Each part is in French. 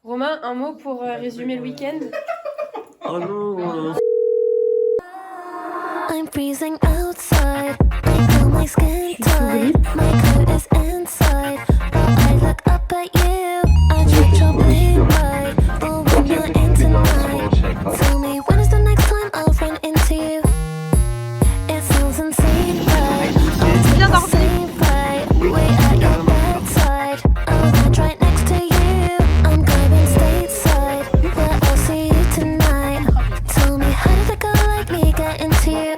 Romain, un mot pour résumer le week-end? Oh non. I'm freezing outside. I feel my skin tight. My coat is inside. But I look up at you. I treat your blame right. But when you're in tonight, tell me when is the next time I'll run into you? It sounds insane, right? I'll take the same fight. Wait at your bedside. I'll land right next to you. I'm going stateside. Where I'll see you tonight. Tell me how did a girl like me get into you?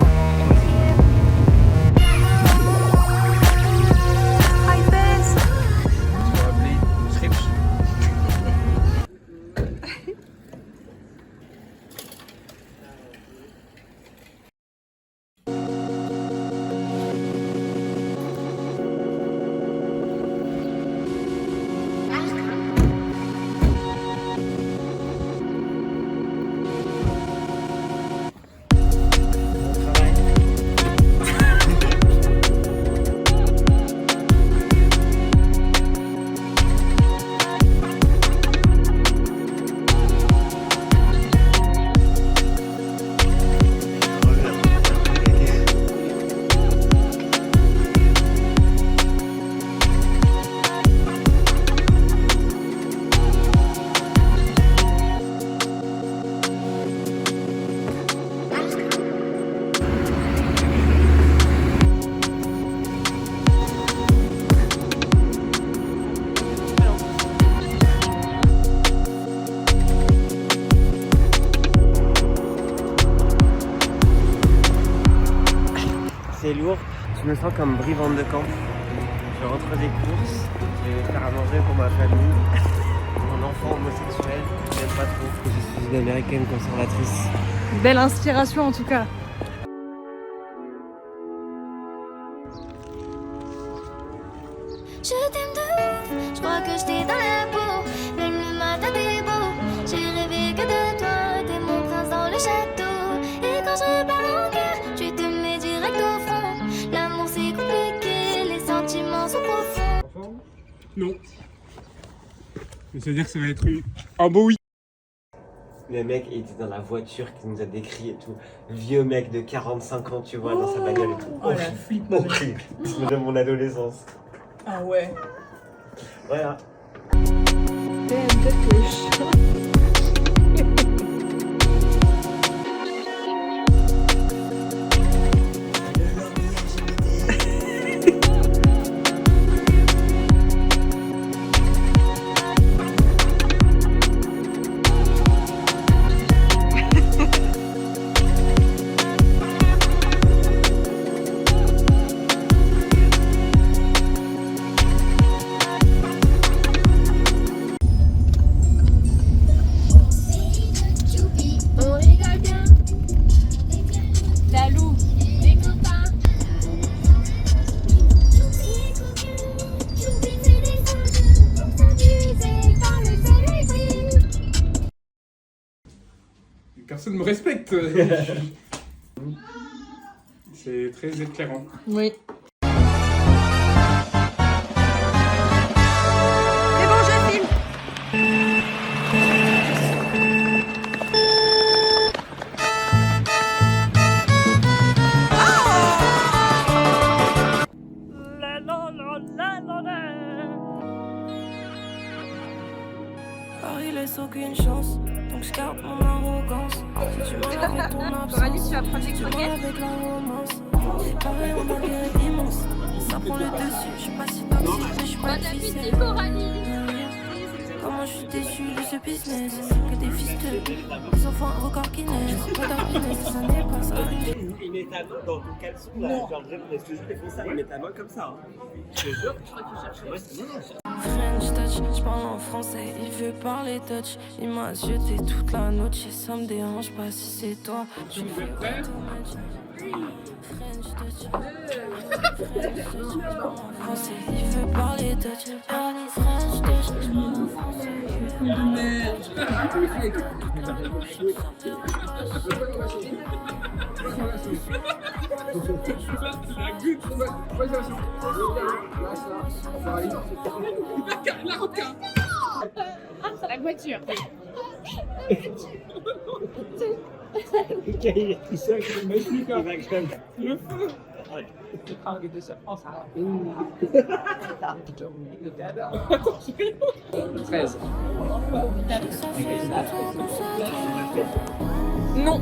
C'est lourd, je me sens comme Brie Van de Camp. Je rentre des courses, je vais faire à manger pour ma famille. Mon enfant homosexuel, je n'aime pas trop. Je suis une américaine conservatrice. Belle inspiration en tout cas. Je t'aime de ouf, je crois que je t'ai dans la peau. Même le matin t'es beau, j'ai rêvé que de toi. T'es mon prince dans le château. Et quand je parle en cœur, tu te mets direct au fond. L'amour c'est compliqué, les sentiments sont profonds. Non. Mais c'est-à-dire que ça va être un beau oui. Le mec était dans la voiture qui nous a décrit et tout. Vieux mec de 45 ans, tu vois, dans sa bagnole et tout. Oh la flip. Horrible. De mon adolescence. Ah ouais. Voilà. Personne ne me respecte. C'est très éclairant. Oui. C'est bon, je filme. Paris laisse aucune chance, donc je garde mon arrogance. Si tu m'as avec ton absence, tu vas prendre des tu croquettes? avec la romance. C'est pareil, on a le mérite immense. Ça prend le dessus, je suis pas si toxique, mais je suis pas difficile. Comment je suis déçu de ce business, que des fisteux, des enfants records qui naissent. Pas d'happiness, ça n'est pas ça. Il met ta main dans ton caleçon là, genre je te jure, il fait ça, il met ta main comme ça. Je te jure, je crois qu'il cherche. French touch, je parle en français, il veut parler Dutch. Il m'a jeté toute la noche, ça me dérange pas si c'est toi. Je fais French touch. Je parle en français, il veut parler Dutch. Parler French touch, je parle en français. La la voiture. Ok, il est tout seul, il m'explique un vague. Le feu. Non.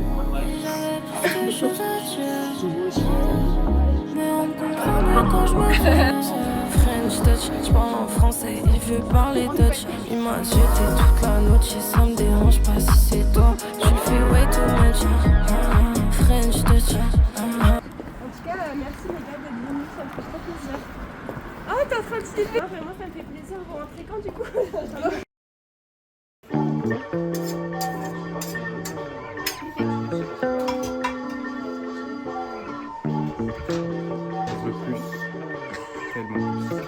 J'avais plus de choses à dire. Mais on me comprend mieux quand je me fais French touch, je parle en français, il veut parler Dutch. Il m'a jeté toute la noche, ça me dérange pas si c'est toi. Tu le fais way too much. French touch. En tout cas, merci les gars d'être venus, ça me fait trop plaisir. Oh, t'es en train de sniffer. Vraiment, ça me fait plaisir. Vous rentrez quand du coup? Un peu plus. Tellement plus.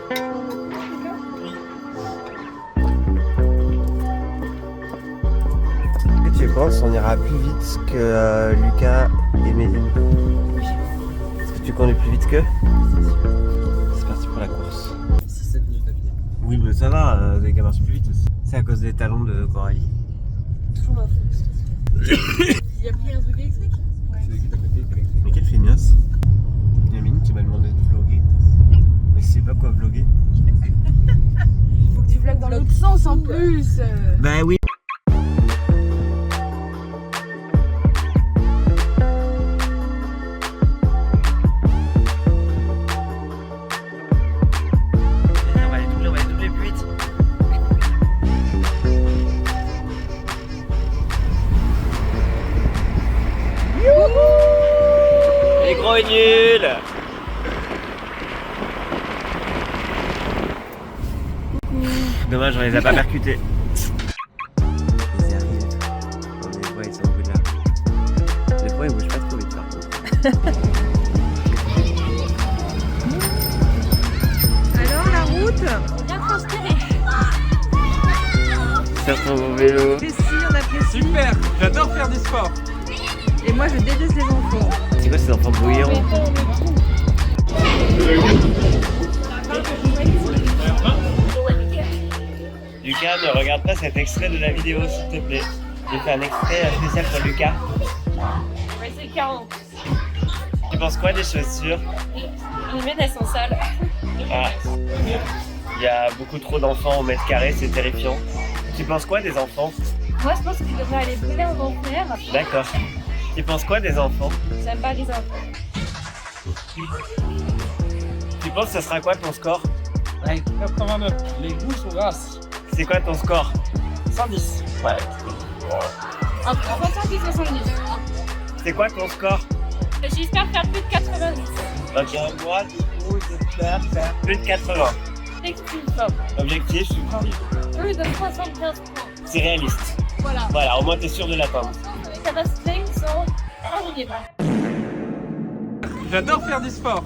Est-ce que tu penses on ira plus vite que Lucas et Méline? Est-ce que tu conduis plus vite qu'eux? C'est parti pour la course. 6-7 minutes à pied. Oui, mais ça va, les gars marchent plus vite aussi. C'est à cause des talons de Coralie. Toujours ma faute. Il a pris un truc électrique. C'est qui t'a pété, t'es électrique. Mais quelle feignasse. Il y a Méline qui m'a demandé de vlogger. Mais je sais pas quoi vlogger. Faut que tu vlogues dans l'autre sens en plus. Bah oui. On va les doubler plus vite. Les gros nuls. Dommage, on les a pas percutés. Ils arrivent. On les voit, ils sont au bout de là. Les poids, ils bougent pas trop vite par contre. Alors la route. Bien transpiré. Sur ton vélo. Apprécie, on apprécie. Super, j'adore faire du sport. Et moi je déteste les enfants. C'est quoi ces enfants brouillons? Lucas, ne regarde pas cet extrait de la vidéo s'il te plaît. J'ai fait un extrait spécial pour Lucas. Ouais, c'est 40. Tu penses quoi des chaussures? Les miennes, elles sont sales. Ah. Il y a beaucoup trop d'enfants au mètre carré, c'est terrifiant. Tu penses quoi des enfants? Moi, je pense qu'ils devraient aller brûler en enfer. D'accord. Tu penses quoi des enfants? J'aime pas les enfants. Tu penses que ce sera quoi ton score? Ouais, 89. Les goûts sont grasses. C'est quoi ton score? 110. Ouais. Entre 60 et 70. C'est quoi ton score? J'espère faire plus de 90. Ok, moi du coup j'espère faire plus de 80. L'extrême top. Objectif, je suis Plus de 75 points. c'est réaliste. Voilà. Voilà, au moins t'es sûr de l'atteindre. Les capacités sont incroyables. J'adore faire du sport.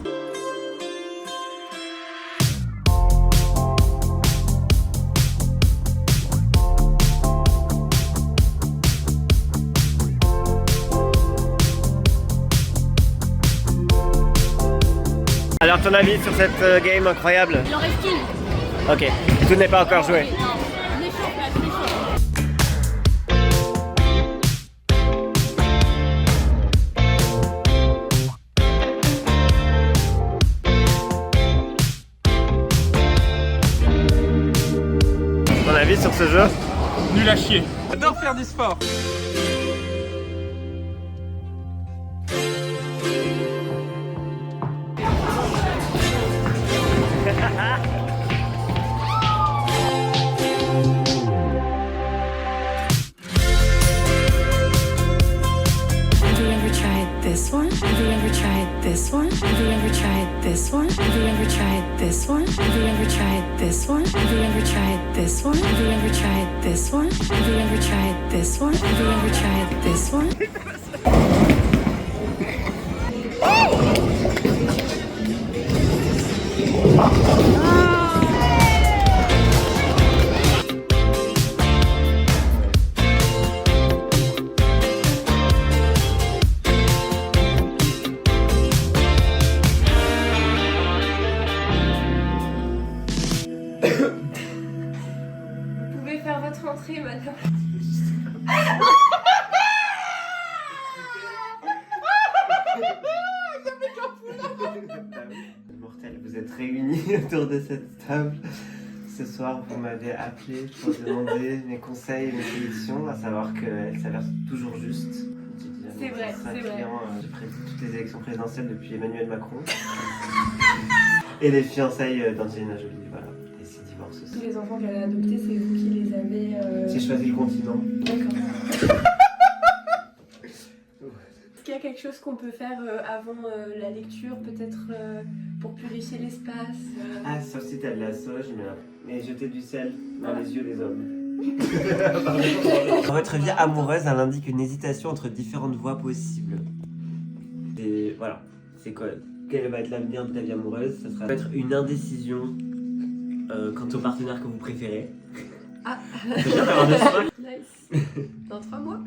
Alors ton avis sur cette game incroyable? Il en reste une. Ok, tout n'est pas encore joué. Non, on est chaud, là, on est chaud. Ton avis sur ce jeu? Nul à chier. J'adore faire du sport. Have you ever tried this one? Have you ever tried this one? Have you ever tried this one? Have you ever tried this one? Have you ever tried this one? Have you ever tried this one? Have you ever tried this one? Have you ever tried this one? Have you ever tried this one? Vous pouvez faire votre entrer, madame. Mortel, vous êtes réunis autour de cette table. Ce soir, vous m'avez appelé pour demander mes conseils et mes sélections, à savoir qu'elles s'avèrent toujours justes. C'est vrai, c'est vrai. J'ai prédit toutes les élections présidentielles depuis Emmanuel Macron. Et les fiançailles d'Angelina Jolie, voilà. Et ses divorces aussi. Tous les enfants qu'elle a adoptés, c'est vous qui les avez... J'ai choisi le continent. D'accord. Est-ce qu'il y a quelque chose qu'on peut faire avant la lecture, peut-être pour purifier l'espace Ah, sauf si t'as de la sauge, mais jeter du sel dans les yeux des hommes. Dans votre vie amoureuse, elle indique une hésitation entre différentes voies possibles. Et voilà, c'est quoi? Quel va être l'avenir de ta vie amoureuse? Ça sera peut-être une indécision quant au partenaire que vous préférez. Ah. C'est bien d'avoir des soins. Nice. Dans 3 mois.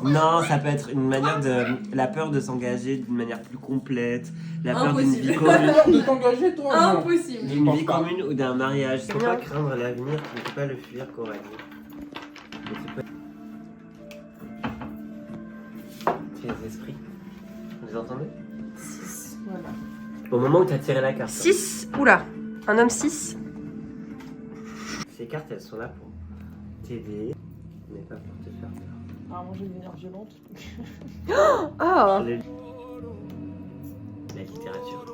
Non, ça peut être une manière de... La peur de s'engager d'une manière plus complète. La peur d'une vie commune. De t'engager, toi? non. Impossible. D'une vie commune ou d'un mariage. Il ne faut pas craindre l'avenir, tu ne peux pas le fuir, Coralie. C'est les esprits. Vous entendez? 6. Voilà. Au moment où tu as tiré la carte. 6. Oula. Un homme 6. Ces cartes, elles sont là pour t'aider, mais pas pour te faire peur. Apparemment, j'ai une énergie violente. Oh. La littérature.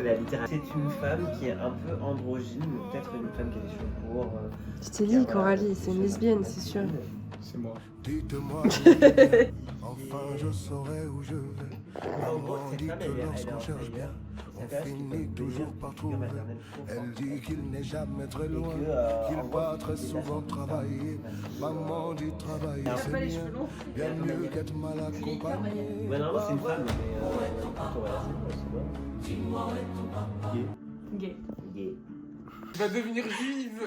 La littérature. C'est une femme qui est un peu androgyne, mais peut-être une femme qui a des cheveux courts. Je t'ai dit, Coralie, c'est une lesbienne, c'est sûr. C'est moi. Dites-moi, enfin je saurai où je vais. En gros, Maman cette dit femme, que elle est lorsqu'on cherche bien, on finit toujours par trouver. Elle dit qu'il n'est jamais très loin, qu'il va très souvent travailler. Maman dit travailler c'est mieux, bien mieux qu'être mal accompagné. Ouais, normalement, c'est une femme, mais c'est moi. Gay. Gay. Tu vas devenir juive.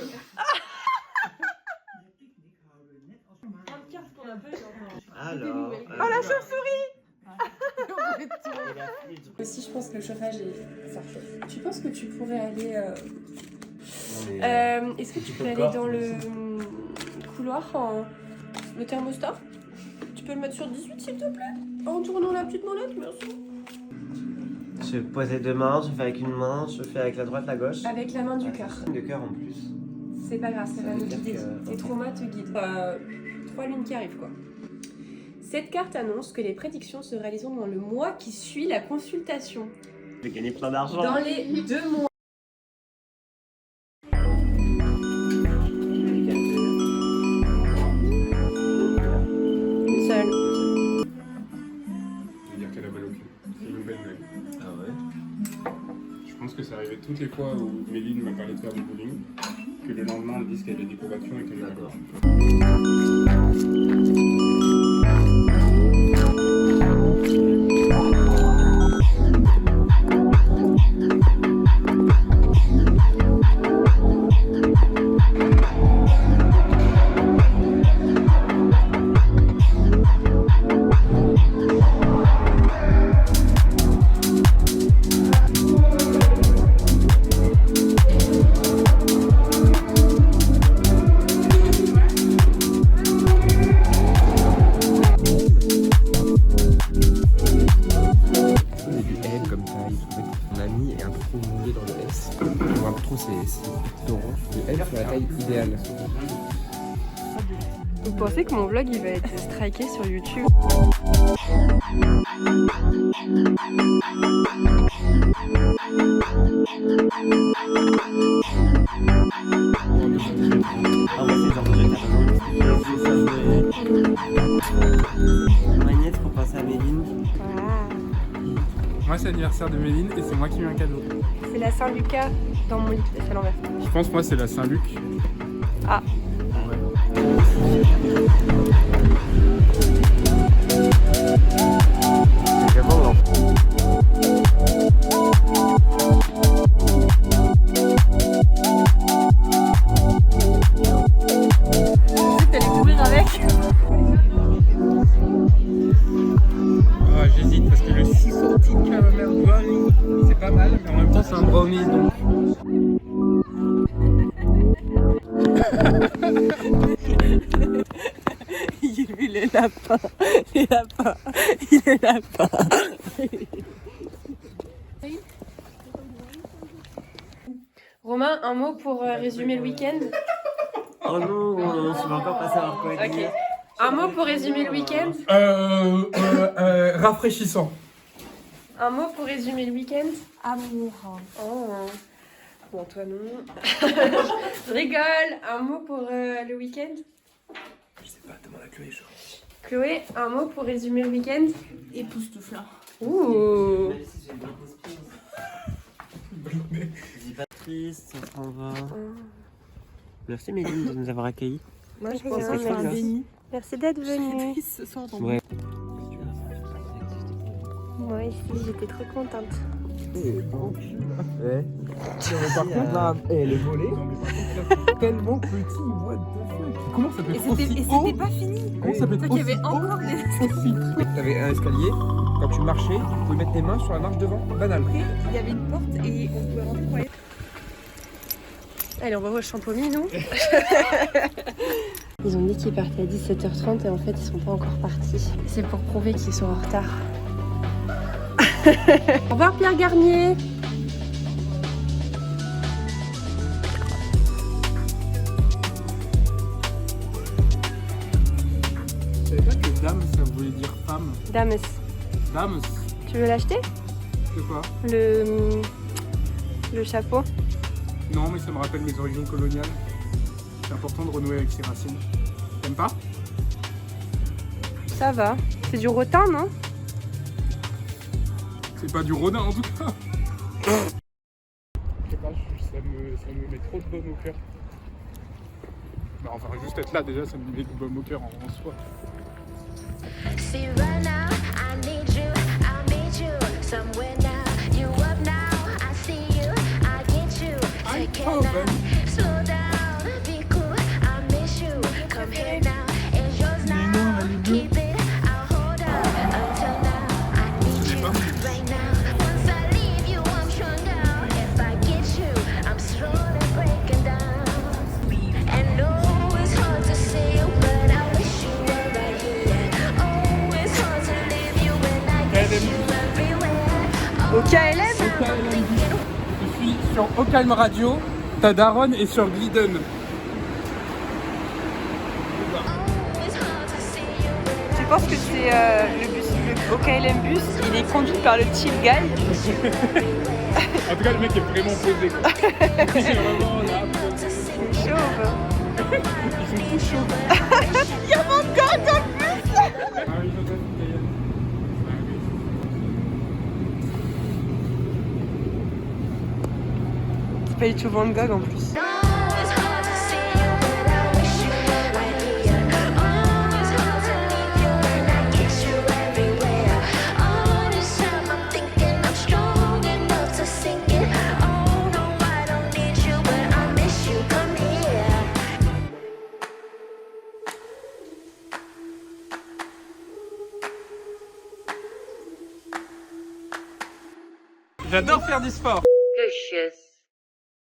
Alors. Oh la chauve-souris. chauve-souris. Aussi, je pense que le chauffage est... Ça chauffe. Tu penses que tu pourrais aller... Est-ce que tu peux aller dans le couloir en... Le thermostat? Tu peux le mettre sur 18 s'il te plaît? En tournant la petite molette, merci. Je pose les deux mains, je fais avec une main, je fais avec la droite, la gauche. Avec la main du cœur. De cœur en plus. C'est pas grave, ça va veut nous dire guider. que- Tes traumas te guident. 3 lunes qui arrivent quoi. Cette carte annonce que les prédictions se réaliseront dans le mois qui suit la consultation. Je vais gagner plein d'argent. Dans les 2 mois. Une seule. Je veux dire qu'elle a mal au cul. C'est une belle blague. Ah ouais? Je pense que ça arrivait toutes les fois où Méline m'a parlé de faire du bowling, que le lendemain elle dise qu'elle a des courbatures et qu'elle est D'accord. Elle comme ça, il trouvait que son ami est un peu trop mouillé dans le S. On voit trop ses torrents. Le L c'est la taille idéale. Vous pensez que mon vlog il va être striké sur YouTube? En vrai, c'est le genre de jeu que t'as besoin. Magnette pour penser à Méline. Moi c'est l'anniversaire de Méline et c'est moi qui lui ai un cadeau. C'est la Saint-Lucas dans mon lit, c'est à l'envers. Je pense moi c'est la Saint-Luc. Ah. C'est vraiment lent. T'allais courir avec? Ah, j'hésite parce que le 6 centimes que ma mère doit, c'est pas mal, mais en même temps c'est un brownie donc. Il est les lapins. Les lapins. Il est lapin. Romain, un mot pour résumer le week-end? Oh non, je vais encore pas savoir quoi dire. Ok. Un mot pour résumer le week-end? Rafraîchissant. Un mot pour résumer le week-end? Amour. Oh. Bon, toi non. Je rigole. Un mot pour le week-end? Je sais pas, demande à Chloé, je Chloé, un mot pour résumer le week-end? Époustouflant. Ouh. Dis pas triste, on s'en va. Merci Méline de nous avoir accueillis. Moi, je C'est pense cool, que hein. merci d'être venu. Triste ce soir dans Ouais. Moi aussi, j'étais trop contente. Ouais. Par contre, là, les volets, tellement petit, what the fuck. Comment ça peut Et être aussi c'était haut? pas fini. Comment ça peut être Donc il y aussi avait haut? encore des. T'avais un escalier, quand tu marchais, tu pouvais mettre tes mains sur la marche devant, banal. Il y avait une porte et on pouvait rentrer pour aller. Allez, on va voir Champomy, nous. Ils ont dit qu'ils partaient à 17h30 et en fait, ils sont pas encore partis. C'est pour prouver qu'ils sont en retard. Au revoir, Pierre Garnier. Je savais pas que dame ça voulait dire femme. Dames, Dame, tu veux l'acheter? c'est quoi? Le chapeau. Non, mais ça me rappelle mes origines coloniales. C'est important de renouer avec ses racines. T'aimes pas? Ça va. C'est du rotin, non? C'est pas du rodin en tout cas. Je sais pas, ça me met trop de baume au cœur. Bah, enfin, juste être là déjà, ça me met du baume au cœur en soi. See right now, I need you, I'll meet you somewhere now. You up now, I see you, I get you. Take it now, slow down, be cool, I miss you. Come here now, it's yours now. Keep it, I'll hold on until now. I need you right now. Once I leave you, I'm stronger. If I get you, I'm slowly breaking down. And no, it's hard to say, but I wish you were right here. Oh, it's hard to leave you when I get you everywhere. Au KLM? Je suis sur Ocalm Radio, ta daronne est sur Glidden. Tu penses que c'est le bus, le OKLM bus, il est conduit par le chill guy? En tout cas, le mec est vraiment posé quoi. Il est vraiment là. Chauve. Ils sont tous chauds. Il y a mon gars dans le bus! Ah oui, je sais, C'est pas du tout Van Gogh en plus. J'adore faire du sport. Delicious.